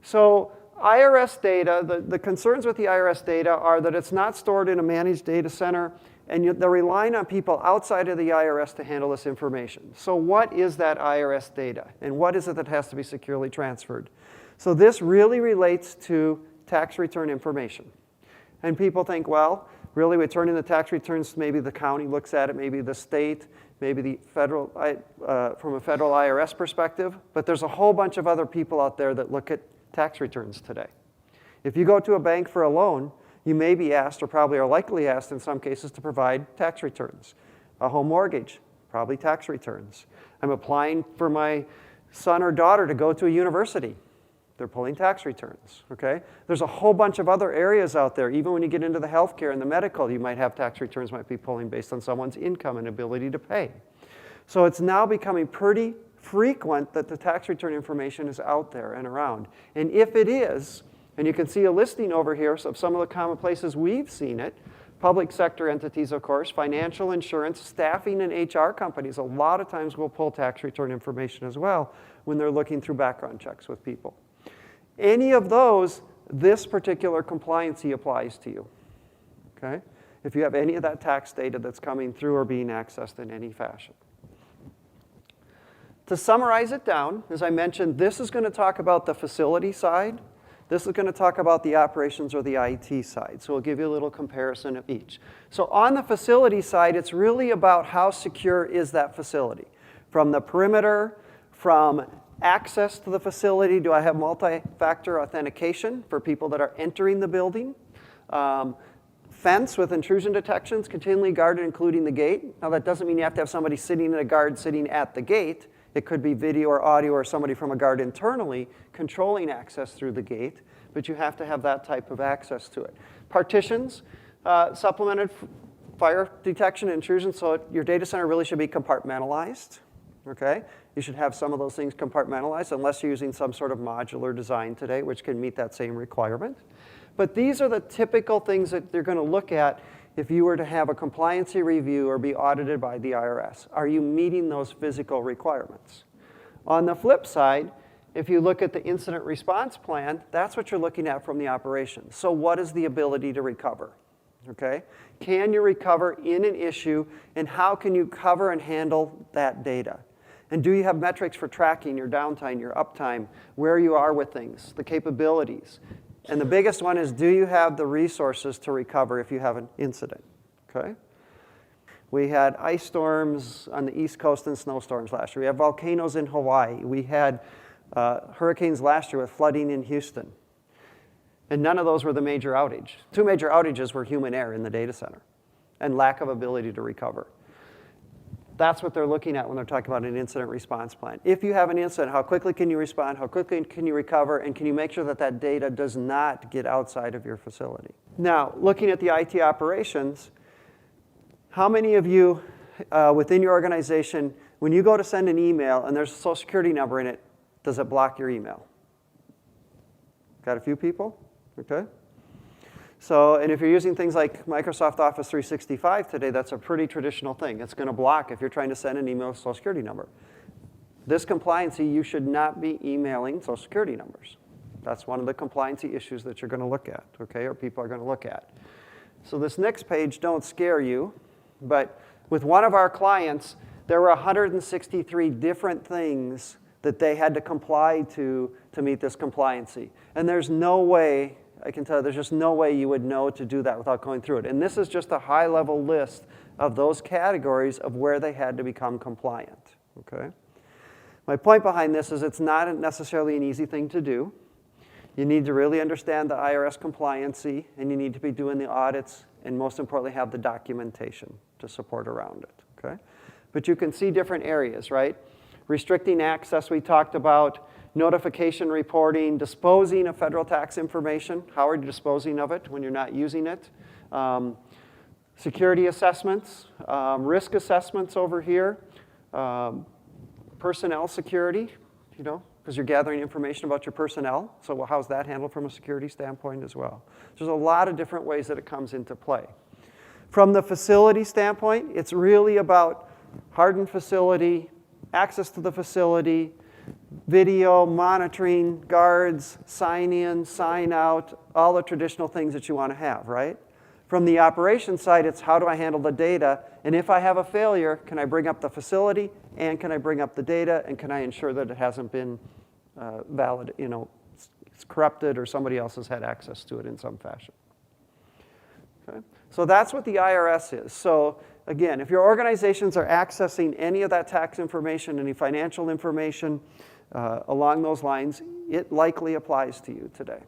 So IRS data, the concerns with the IRS data are that it's not stored in a managed data center, and they're relying on people outside of the IRS to handle this information. So what is that IRS data, and what is it that has to be securely transferred? So this really relates to tax return information. And people think, well, really we're turning the tax returns, maybe the county looks at it, maybe the state, maybe the federal, from a federal IRS perspective, but there's a whole bunch of other people out there that look at tax returns today. If you go to a bank for a loan, you may be asked, or probably are likely asked in some cases, to provide tax returns. A home mortgage, probably tax returns. I'm applying for my son or daughter to go to a university. They're pulling tax returns, okay? There's a whole bunch of other areas out there. Even when you get into the healthcare and the medical, you might have tax returns might be pulling based on someone's income and ability to pay. So it's now becoming pretty frequent that the tax return information is out there and around. And if it is, and you can see a listing over here of some of the common places we've seen it, public sector entities, of course, financial, insurance, staffing, and HR companies, a lot of times will pull tax return information as well when they're looking through background checks with people. Any of those, this particular compliancy applies to you, okay? If you have any of that tax data that's coming through or being accessed in any fashion. To summarize it down, as I mentioned, this is going to talk about the facility side. This is going to talk about the operations or the IT side. So we'll give you a little comparison of each. So on the facility side, it's really about how secure is that facility. From the perimeter, from access to the facility, do I have multi-factor authentication for people that are entering the building? Fence with intrusion detections, continually guarded, including the gate. Now that doesn't mean you have to have somebody sitting in a guard sitting at the gate. It could be video or audio or somebody from a guard internally controlling access through the gate, but you have to have that type of access to it. Partitions, supplemented fire detection, intrusion, so your data center really should be compartmentalized, okay? You should have some of those things compartmentalized unless you're using some sort of modular design today, which can meet that same requirement. But these are the typical things that you're going to look at if you were to have a compliancy review or be audited by the IRS. Are you meeting those physical requirements? On the flip side, if you look at the incident response plan, that's what you're looking at from the operation. So what is the ability to recover? Okay? Can you recover in an issue, and how can you cover and handle that data? And do you have metrics for tracking your downtime, your uptime, where you are with things, the capabilities? And the biggest one is, do you have the resources to recover if you have an incident? Okay? We had ice storms on the East Coast and snowstorms last year. We had volcanoes in Hawaii. We had hurricanes last year with flooding in Houston. And none of those were the major outage. Two major outages were human error in the data center and lack of ability to recover. That's what they're looking at when they're talking about an incident response plan. If you have an incident, how quickly can you respond? How quickly can you recover? And can you make sure that that data does not get outside of your facility? Now, looking at the IT operations, how many of you within your organization, when you go to send an email and there's a social security number in it, does it block your email? Got a few people? Okay. So, and if you're using things like Microsoft Office 365 today, that's a pretty traditional thing. It's going to block if you're trying to send an email with a social security number. This compliancy, you should not be emailing social security numbers. That's one of the compliancy issues that you're going to look at, okay, or people are going to look at. So this next page, don't scare you, but with one of our clients, there were 163 different things that they had to comply to meet this compliancy. And there's no way, I can tell you, there's just no way you would know to do that without going through it. And this is just a high-level list of those categories of where they had to become compliant, okay? My point behind this is it's not necessarily an easy thing to do. You need to really understand the IRS compliancy, and you need to be doing the audits, and most importantly, have the documentation to support around it, okay? But you can see different areas, right? Restricting access, we talked about. Notification reporting, disposing of federal tax information. How are you disposing of it when you're not using it? Security assessments, risk assessments over here. Personnel security, you know, because you're gathering information about your personnel. So how's that handled from a security standpoint as well? There's a lot of different ways that it comes into play. From the facility standpoint, it's really about hardened facility, access to the facility, video, monitoring, guards, sign in, sign out, all the traditional things that you want to have, right? From the operations side, it's how do I handle the data? And if I have a failure, can I bring up the facility? And can I bring up the data? And can I ensure that it hasn't been valid, it's corrupted or somebody else has had access to it in some fashion? Okay? So that's what the IRS is. So again, if your organizations are accessing any of that tax information, any financial information along those lines, it likely applies to you today.